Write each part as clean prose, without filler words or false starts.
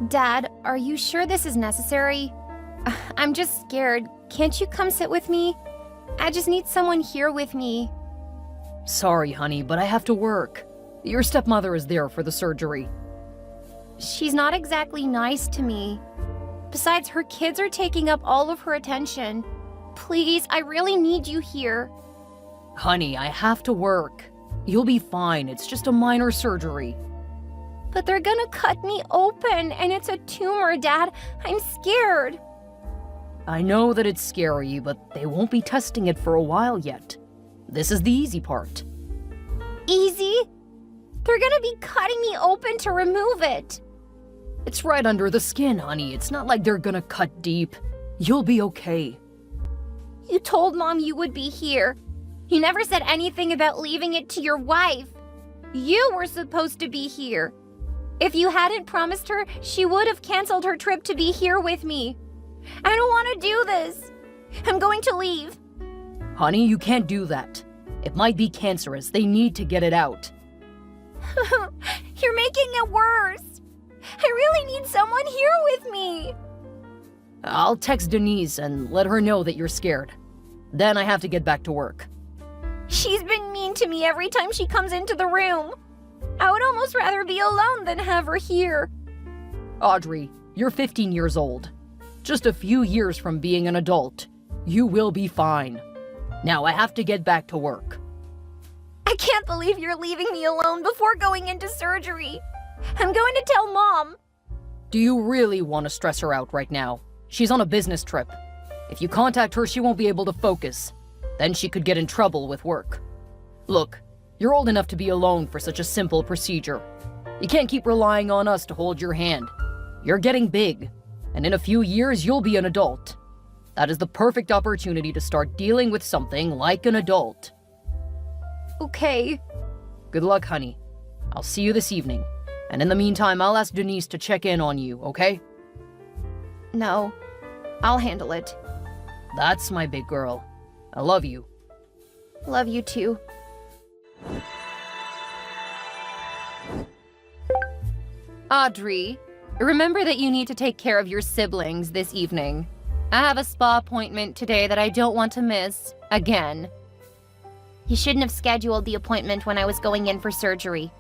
Dad, are you sure this is necessary? I'm just scared. Can't you come sit with me? I just need someone here with me. Sorry, honey, but I have to work. Your stepmother is there for the surgery. She's not exactly nice to me. Besides, her kids are taking up all of her attention. Please, I really need you here. Honey, I have to work. You'll be fine. It's just a minor surgery. But they're gonna cut me open, and it's a tumor, Dad. I'm scared. I know that it's scary, but they won't be testing it for a while yet. This is the easy part. Easy? They're gonna be cutting me open to remove it. It's right under the skin, honey. It's not like they're gonna cut deep. You'll be okay. You told Mom you would be here. You never said anything about leaving it to your wife. You were supposed to be here. If you hadn't promised her, she would have canceled her trip to be here with me. I don't want to do this. I'm going to leave. Honey, you can't do that. It might be cancerous. They need to get it out. You're making it worse. I really need someone here with me. I'll text Denise and let her know that you're scared. Then I have to get back to work. She's been mean to me every time she comes into the room. I would almost rather be alone than have her here. Audrey, you're 15 years old. Just a few years from being an adult. You will be fine. Now I have to get back to work. I can't believe you're leaving me alone before going into surgery. I'm going to tell Mom. Do you really want to stress her out right now? She's on a business trip. If you contact her, she won't be able to focus. Then she could get in trouble with work. Look, you're old enough to be alone for such a simple procedure. You can't keep relying on us to hold your hand. You're getting big, and in a few years, you'll be an adult. That is the perfect opportunity to start dealing with something like an adult. Okay. Good luck, honey. I'll see you this evening. And in the meantime, I'll ask Denise to check in on you, okay? No, I'll handle it. That's my big girl. I love you. Love you too. Audrey, remember that you need to take care of your siblings this evening. I have a spa appointment today that I don't want to miss again. You shouldn't have scheduled the appointment when I was going in for surgery.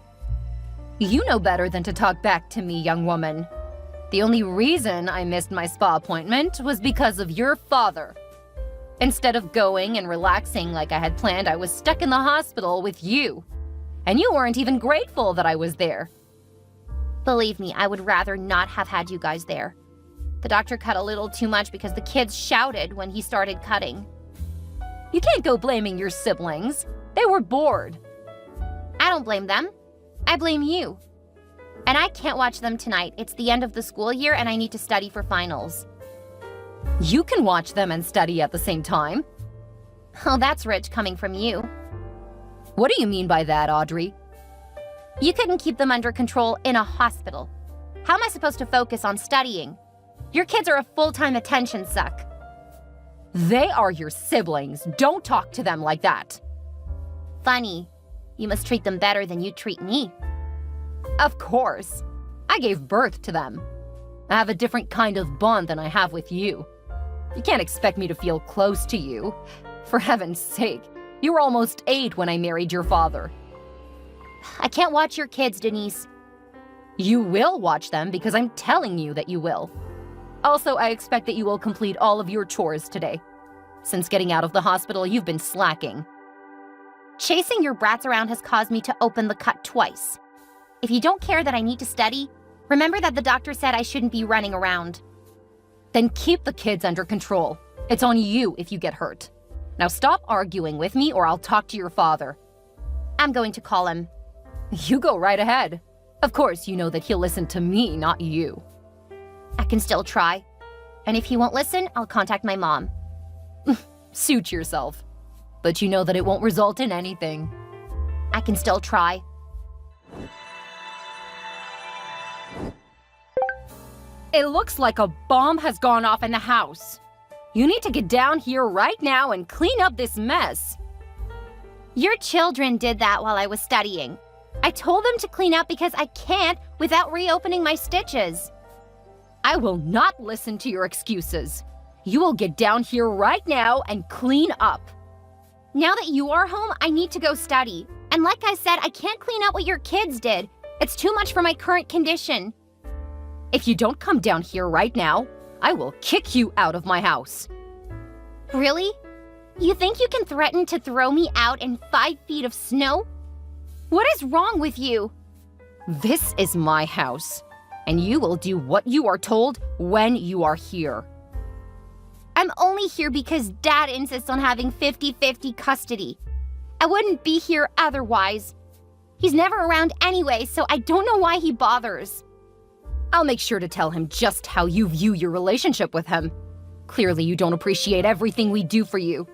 You know better than to talk back to me, young woman. The only reason I missed my spa appointment was because of your father. Instead of going and relaxing like I had planned, I was stuck in the hospital with you. And you weren't even grateful that I was there. Believe me, I would rather not have had you guys there. The doctor cut a little too much because the kids shouted when he started cutting. You can't go blaming your siblings. They were bored. I don't blame them. I blame you. And I can't watch them tonight. It's the end of the school year and I need to study for finals. You can watch them and study at the same time. Oh, that's rich coming from you. What do you mean by that, Audrey? You couldn't keep them under control in a hospital. How am I supposed to focus on studying? Your kids are a full-time attention suck. They are your siblings. Don't talk to them like that. Funny. You must treat them better than you treat me. Of course. I gave birth to them. I have a different kind of bond than I have with you. You can't expect me to feel close to you. For heaven's sake, you were almost 8 when I married your father. I can't watch your kids, Denise. You will watch them because I'm telling you that you will. Also, I expect that you will complete all of your chores today. Since getting out of the hospital, you've been slacking. Chasing your brats around has caused me to open the cut twice. If you don't care that I need to study, remember that the doctor said I shouldn't be running around. Then keep the kids under control. It's on you if you get hurt. Now stop arguing with me or I'll talk to your father. I'm going to call him. You go right ahead. Of course, you know that he'll listen to me, not you. I can still try. And if he won't listen, I'll contact my mom. Suit yourself. But you know that it won't result in anything. I can still try. It looks like a bomb has gone off in the house. You need to get down here right now and clean up this mess. Your children did that while I was studying. I told them to clean up because I can't without reopening my stitches. I will not listen to your excuses. You will get down here right now and clean up. Now that you are home, I need to go study. And like I said, I can't clean up what your kids did. It's too much for my current condition. If you don't come down here right now, I will kick you out of my house. Really? You think you can threaten to throw me out in 5 feet of snow? What is wrong with you? This is my house, and you will do what you are told when you are here. I'm only here because Dad insists on having 50-50 custody. I wouldn't be here otherwise. He's never around anyway, so I don't know why he bothers. I'll make sure to tell him just how you view your relationship with him. Clearly, you don't appreciate everything we do for you.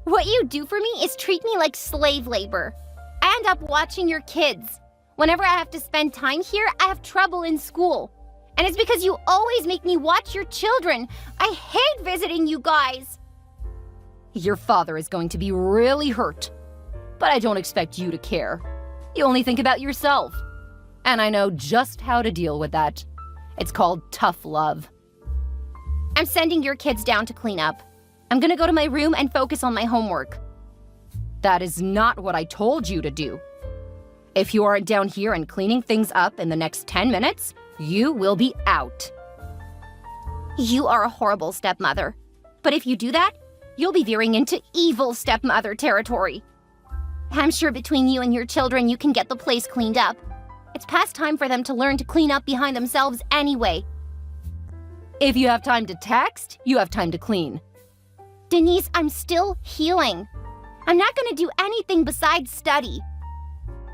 What you do for me is treat me like slave labor. I end up watching your kids. Whenever I have to spend time here, I have trouble in school. And it's because you always make me watch your children. I hate visiting you guys. Your father is going to be really hurt. But I don't expect you to care. You only think about yourself. And I know just how to deal with that. It's called tough love. I'm sending your kids down to clean up. I'm gonna go to my room and focus on my homework. That is not what I told you to do. If you aren't down here and cleaning things up in the next 10 minutes, you will be out. You are a horrible stepmother. But if you do that, you'll be veering into evil stepmother territory. I'm sure between you and your children, you can get the place cleaned up. It's past time for them to learn to clean up behind themselves anyway. If you have time to text, you have time to clean. Denise, I'm still healing. I'm not gonna do anything besides study.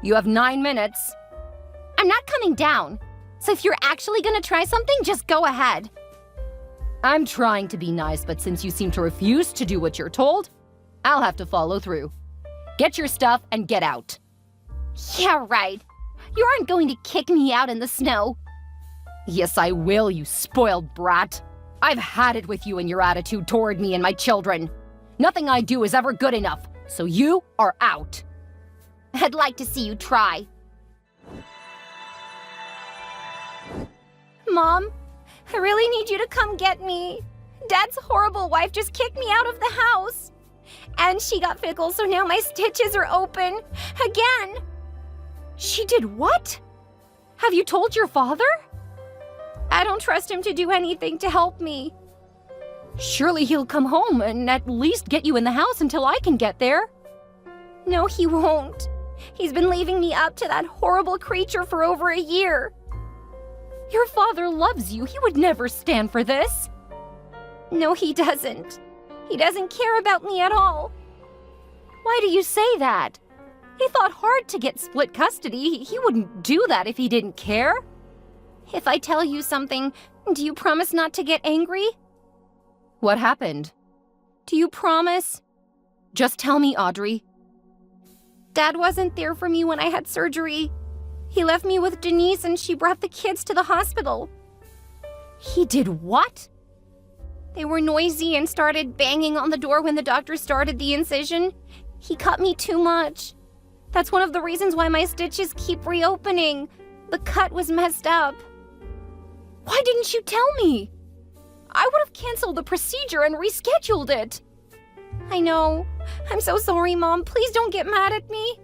You have 9 minutes. I'm not coming down. So if you're actually gonna try something, just go ahead. I'm trying to be nice, but since you seem to refuse to do what you're told, I'll have to follow through. Get your stuff and get out. Yeah, right. You aren't going to kick me out in the snow. Yes, I will, you spoiled brat. I've had it with you and your attitude toward me and my children. Nothing I do is ever good enough, so you are out. I'd like to see you try. Mom, I really need you to come get me. Dad's horrible wife just kicked me out of the house. And she got fickle, so now my stitches are open. Again. She did what? Have you told your father? I don't trust him to do anything to help me. Surely he'll come home and at least get you in the house until I can get there. No, he won't. He's been leaving me up to that horrible creature for over a year. Your father loves you. He would never stand for this. No, he doesn't. He doesn't care about me at all. Why do you say that? He fought hard to get split custody. He wouldn't do that if he didn't care. If I tell you something, do you promise not to get angry? What happened? Do you promise? Just tell me, Audrey. Dad wasn't there for me when I had surgery. He left me with Denise and she brought the kids to the hospital. He did what? They were noisy and started banging on the door when the doctor started the incision. He cut me too much. That's one of the reasons why my stitches keep reopening. The cut was messed up. Why didn't you tell me? I would have canceled the procedure and rescheduled it. I know. I'm so sorry, Mom. Please don't get mad at me.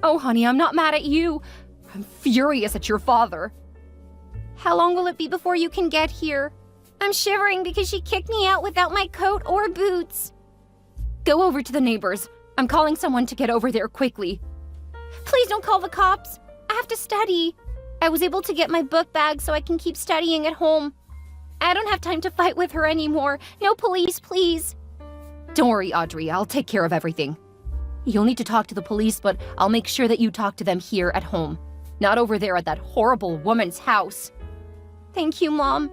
Oh, honey, I'm not mad at you. I'm furious at your father. How long will it be before you can get here? I'm shivering because she kicked me out without my coat or boots. Go over to the neighbors. I'm calling someone to get over there quickly. Please don't call the cops. I have to study. I was able to get my book bag so I can keep studying at home. I don't have time to fight with her anymore. No police, please. Don't worry, Audrey. I'll take care of everything. You'll need to talk to the police, but I'll make sure that you talk to them here at home. Not over there at that horrible woman's house. Thank you, Mom.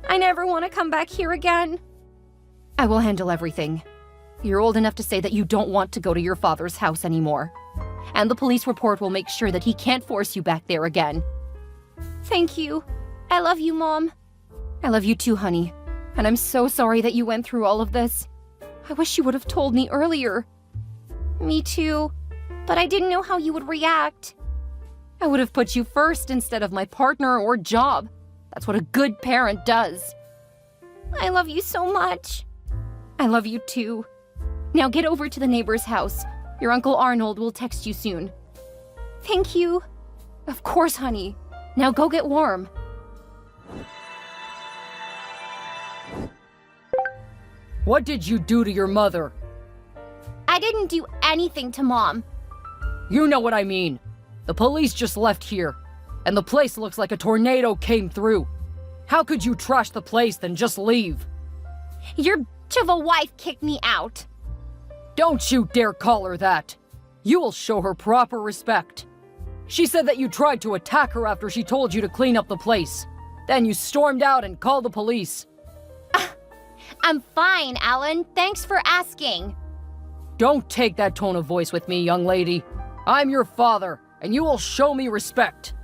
I never want to come back here again. I will handle everything. You're old enough to say that you don't want to go to your father's house anymore. And the police report will make sure that he can't force you back there again. Thank you. I love you, Mom. I love you too, honey. And I'm so sorry that you went through all of this. I wish you would have told me earlier. Me too. But I didn't know how you would react. I would have put you first instead of my partner or job. That's what a good parent does. I love you so much. I love you too. Now get over to the neighbor's house. Your Uncle Arnold will text you soon. Thank you. Of course, honey. Now go get warm. What did you do to your mother? I didn't do anything to Mom. You know what I mean. The police just left here, and the place looks like a tornado came through. How could you trash the place then just leave? Your bitch of a wife kicked me out. Don't you dare call her that. You will show her proper respect. She said that you tried to attack her after she told you to clean up the place. Then you stormed out and called the police. I'm fine, Alan. Thanks for asking. Don't take that tone of voice with me, young lady. I'm your father, and you will show me respect.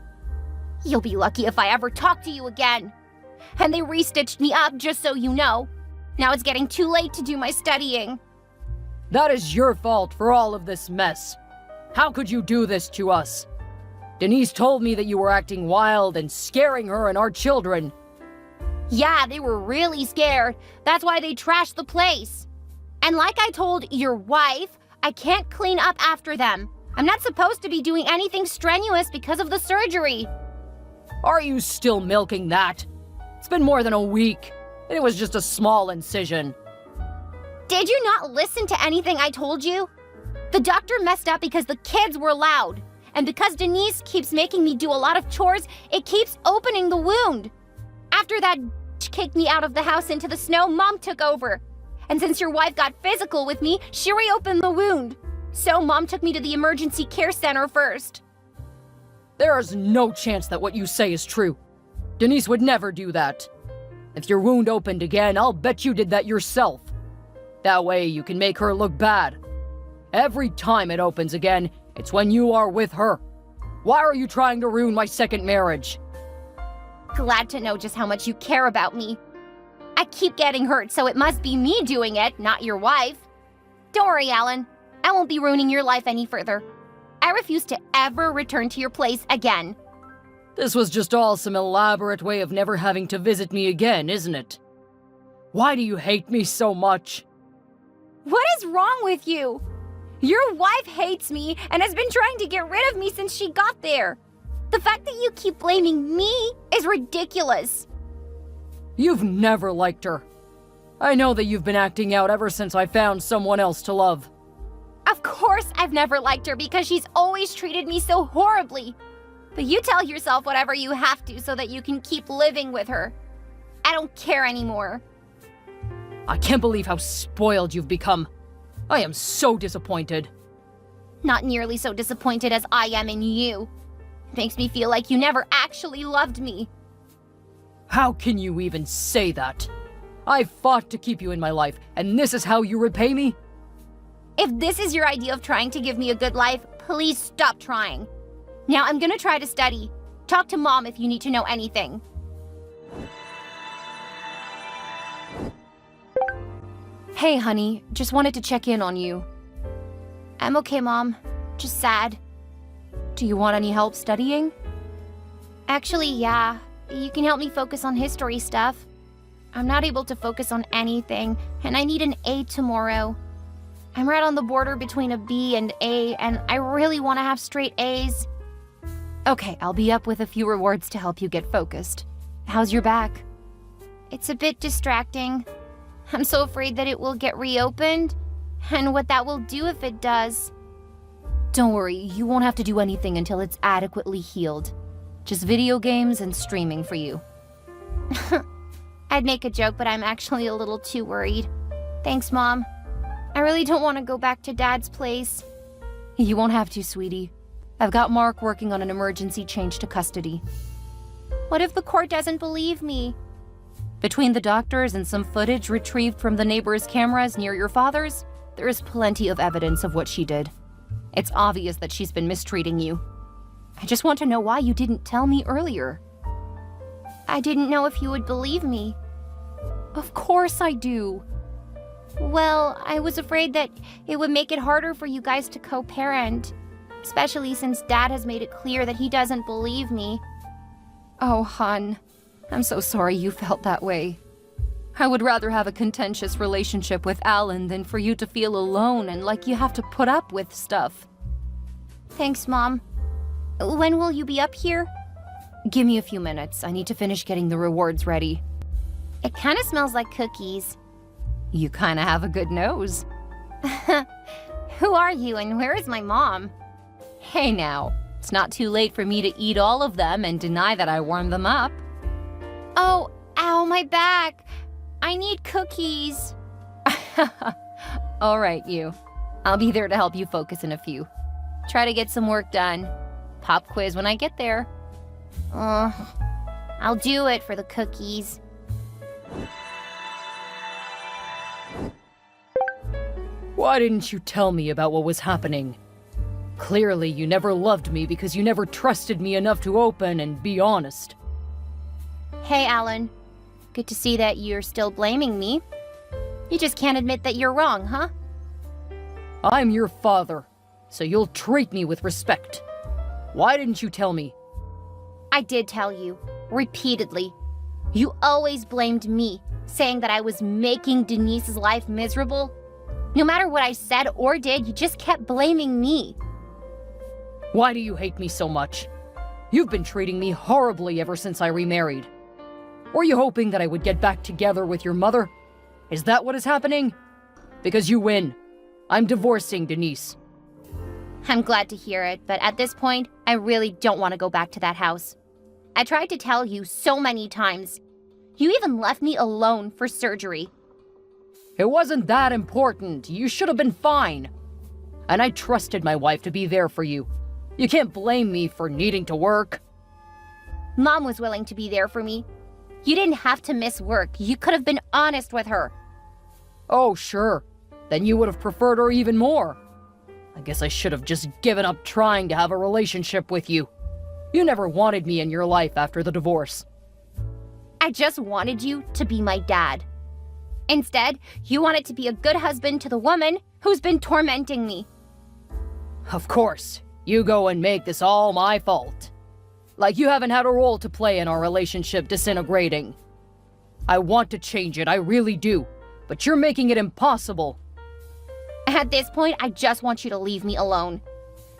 You'll be lucky if I ever talk to you again. And they restitched me up, just so you know. Now it's getting too late to do my studying. That is your fault for all of this mess. How could you do this to us? Denise told me that you were acting wild and scaring her and our children. Yeah, they were really scared. That's why they trashed the place. And like I told your wife, I can't clean up after them. I'm not supposed to be doing anything strenuous because of the surgery. Are you still milking that? It's been more than a week, and it was just a small incision. Did you not listen to anything I told you? The doctor messed up because the kids were loud. And because Denise keeps making me do a lot of chores, it keeps opening the wound. After that bitch kicked me out of the house into the snow, Mom took over. And since your wife got physical with me, she reopened the wound. So Mom took me to the emergency care center first. There is no chance that what you say is true. Denise would never do that. If your wound opened again, I'll bet you did that yourself. That way you can make her look bad. Every time it opens again, it's when you are with her. Why are you trying to ruin my second marriage? Glad to know just how much you care about me. I keep getting hurt, so it must be me doing it, not your wife. Don't worry, Alan. I won't be ruining your life any further. I refuse to ever return to your place again. This was just all some elaborate way of never having to visit me again, isn't it? Why do you hate me so much? What is wrong with you? Your wife hates me and has been trying to get rid of me since she got there. The fact that you keep blaming me is ridiculous. You've never liked her. I know that you've been acting out ever since I found someone else to love. Of course I've never liked her because she's always treated me so horribly. But you tell yourself whatever you have to so that you can keep living with her. I don't care anymore. I can't believe how spoiled you've become. I am so disappointed. Not nearly so disappointed as I am in you. It makes me feel like you never actually loved me. How can you even say that? I fought to keep you in my life, and this is how you repay me? If this is your idea of trying to give me a good life, please stop trying. Now I'm gonna try to study. Talk to Mom if you need to know anything. Hey, honey. Just wanted to check in on you. I'm okay, Mom. Just sad. Do you want any help studying? Actually, yeah. You can help me focus on history stuff. I'm not able to focus on anything, and I need an A tomorrow. I'm right on the border between a B and A, and I really want to have straight A's. Okay, I'll be up with a few rewards to help you get focused. How's your back? It's a bit distracting. I'm so afraid that it will get reopened, and what that will do if it does. Don't worry, you won't have to do anything until it's adequately healed. Just video games and streaming for you. I'd make a joke, but I'm actually a little too worried. Thanks, Mom. I really don't want to go back to Dad's place. You won't have to, sweetie. I've got Mark working on an emergency change to custody. What if the court doesn't believe me? Between the doctors and some footage retrieved from the neighbor's cameras near your father's, there is plenty of evidence of what she did. It's obvious that she's been mistreating you. I just want to know why you didn't tell me earlier. I didn't know if you would believe me. Of course I do. Well, I was afraid that it would make it harder for you guys to co-parent, especially since Dad has made it clear that he doesn't believe me. Oh, hon. I'm so sorry you felt that way. I would rather have a contentious relationship with Alan than for you to feel alone and like you have to put up with stuff. Thanks, Mom. When will you be up here? Give me a few minutes. I need to finish getting the rewards ready. It kind of smells like cookies. You kind of have a good nose. Who are you and where is my mom? Hey now, it's not too late for me to eat all of them and deny that I warmed them up. Oh, ow, my back. I need cookies. All right, you. I'll be there to help you focus in a few. Try to get some work done. Pop quiz when I get there. I'll do it for the cookies. Why didn't you tell me about what was happening? Clearly, you never loved me because you never trusted me enough to open and be honest. Hey, Alan. Good to see that you're still blaming me. You just can't admit that you're wrong, huh? I'm your father, so you'll treat me with respect. Why didn't you tell me? I did tell you, repeatedly. You always blamed me, saying that I was making Denise's life miserable. No matter what I said or did, you just kept blaming me. Why do you hate me so much? You've been treating me horribly ever since I remarried. Were you hoping that I would get back together with your mother? Is that what is happening? Because you win. I'm divorcing Denise. I'm glad to hear it, but at this point, I really don't want to go back to that house. I tried to tell you so many times. You even left me alone for surgery. It wasn't that important. You should have been fine. And I trusted my wife to be there for you. You can't blame me for needing to work. Mom was willing to be there for me. You didn't have to miss work. You could have been honest with her. Oh, sure. Then you would have preferred her even more. I guess I should have just given up trying to have a relationship with you. You never wanted me in your life after the divorce. I just wanted you to be my dad. Instead, you wanted to be a good husband to the woman who's been tormenting me. Of course. You go and make this all my fault. Like you haven't had a role to play in our relationship disintegrating. I want to change it, I really do. But you're making it impossible. At this point, I just want you to leave me alone.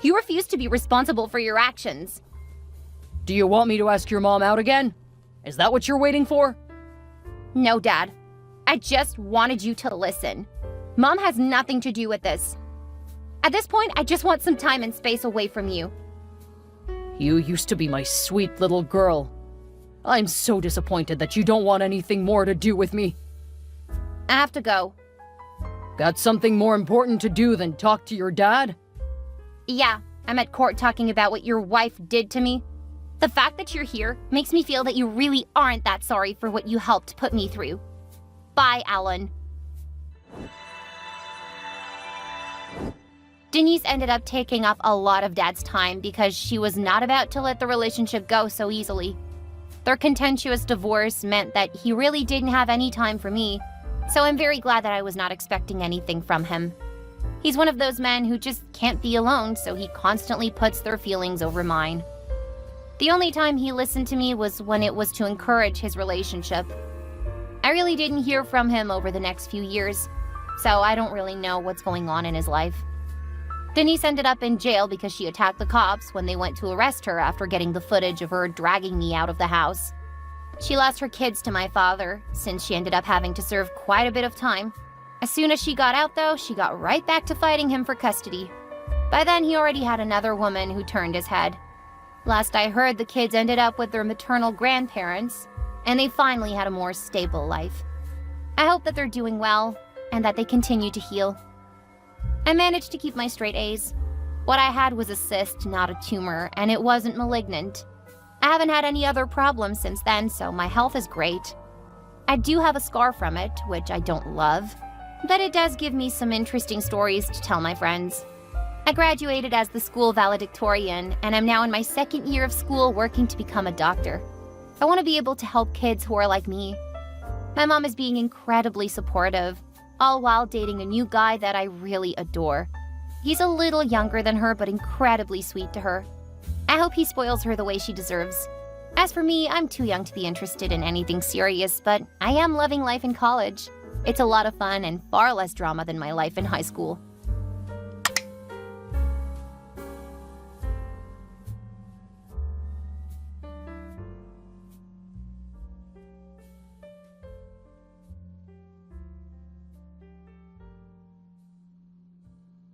You refuse to be responsible for your actions. Do you want me to ask your mom out again? Is that what you're waiting for? No, Dad. I just wanted you to listen. Mom has nothing to do with this. At this point, I just want some time and space away from you. You used to be my sweet little girl. I'm so disappointed that you don't want anything more to do with me. I have to go. Got something more important to do than talk to your dad? Yeah, I'm at court talking about what your wife did to me. The fact that you're here makes me feel that you really aren't that sorry for what you helped put me through. Bye, Alan. Denise ended up taking up a lot of Dad's time because she was not about to let the relationship go so easily. Their contentious divorce meant that he really didn't have any time for me, so I'm very glad that I was not expecting anything from him. He's one of those men who just can't be alone, so he constantly puts their feelings over mine. The only time he listened to me was when it was to encourage his relationship. I really didn't hear from him over the next few years, so I don't really know what's going on in his life. Denise ended up in jail because she attacked the cops when they went to arrest her after getting the footage of her dragging me out of the house. She lost her kids to my father, since she ended up having to serve quite a bit of time. As soon as she got out, though, she got right back to fighting him for custody. By then, he already had another woman who turned his head. Last I heard, the kids ended up with their maternal grandparents, and they finally had a more stable life. I hope that they're doing well, and that they continue to heal. I managed to keep my straight A's. What I had was a cyst, not a tumor, and it wasn't malignant. I haven't had any other problems since then, so my health is great. I do have a scar from it, which I don't love, but it does give me some interesting stories to tell my friends. I graduated as the school valedictorian, and I'm now in my second year of school working to become a doctor. I want to be able to help kids who are like me. My mom is being incredibly supportive, all while dating a new guy that I really adore. He's a little younger than her, but incredibly sweet to her. I hope he spoils her the way she deserves. As for me, I'm too young to be interested in anything serious, but I am loving life in college. It's a lot of fun and far less drama than my life in high school.